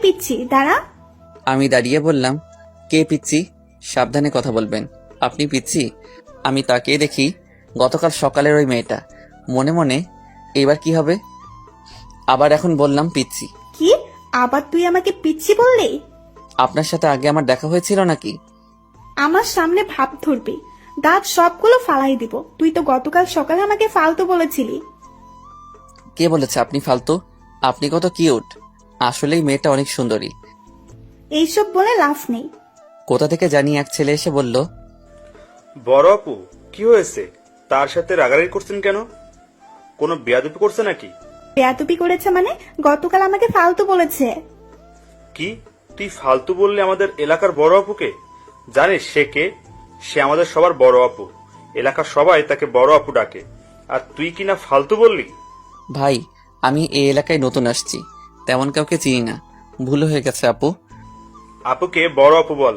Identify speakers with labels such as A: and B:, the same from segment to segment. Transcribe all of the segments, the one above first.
A: পিচ্ছি দাঁড়া।
B: আমি দাঁড়িয়ে বললাম, কে পিচ্ছি? সাবধানে কথা বলবেন। আপনি পিচ্ছি? আমি তাকিয়ে দেখি গতকাল সকালের ওই মেয়েটা। মনে মনে এবার কি হবে? আবার এখন বললাম পিচ্ছি।
A: কি আবার তুই আমাকে পিচ্ছি বললি?
B: আপনার সাথে আগে আমার দেখা হয়েছিল নাকি?
A: আমার সামনে ভাব ধরবি, দাঁত সবগুলো ফালাই দিব। তুই তো গতকাল সকালে আমাকে ফালতু বলেছিলি।
B: কে বলেছে আপনি ফালতু? আপনি কত কিউট। আসলেই মেয়েটা অনেক সুন্দরী।
A: এইসব বলে লাভ নেই।
B: কোথা থেকে জানি এক ছেলে এসে বলল,
C: বড় আপু, কি হয়েছে? তার সাথে রাগারাগি করছেন কেন? কোনো বেয়াদবি করছে নাকি?
A: বেয়াদবি করেছে মানে? গতকাল আমাকে ফালতু বলেছে।
C: কি তুই ফালতু বললি আমাদের এলাকার বড় আপুকে? জানিস সে কে? সে আমাদের সবার বড় আপু। এলাকার সবাই তাকে বড় আপু ডাকে। আর তুই কিনা ফালতু বললি?
B: ভাই আমি এই এলাকায় নতুন আসছি, তেমন কাউকে চিনি না, ভুল হয়ে গেছে আপু।
C: আপুকে বড় আপু বল।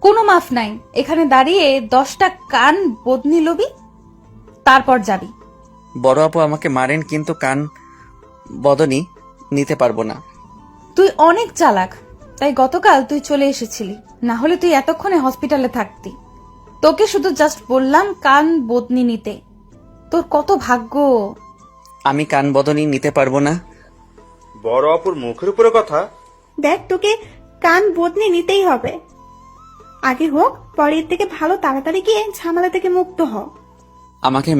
D: কোনো মাফ নাই। এখানে দাঁড়িয়ে 10টা কান বদনি লবি, তারপর যাবি।
B: বড় আপু আমাকে মারেন, কিন্তু কান বদনি নিতে পারবো না।
D: তুই অনেক চালাক, তাই গতকাল তুই চলে এসেছিলি, না হলে তুই এতক্ষণে হসপিটালে থাকতি। তোকে শুধু জাস্ট বললাম কান বদনি নিতে। তোর কত ভাগ্য।
B: আমি কান বদনি নিতে পারবো না।
C: বড় আপুর মুখের উপরে কথা।
A: দেখ তোকে কান বদনি নিতেই হবে। আগে হোক, পরের থেকে ভালো তাড়াতাড়ি গিয়ে ঝামেলা থেকে মুক্ত হ।
B: আমাকে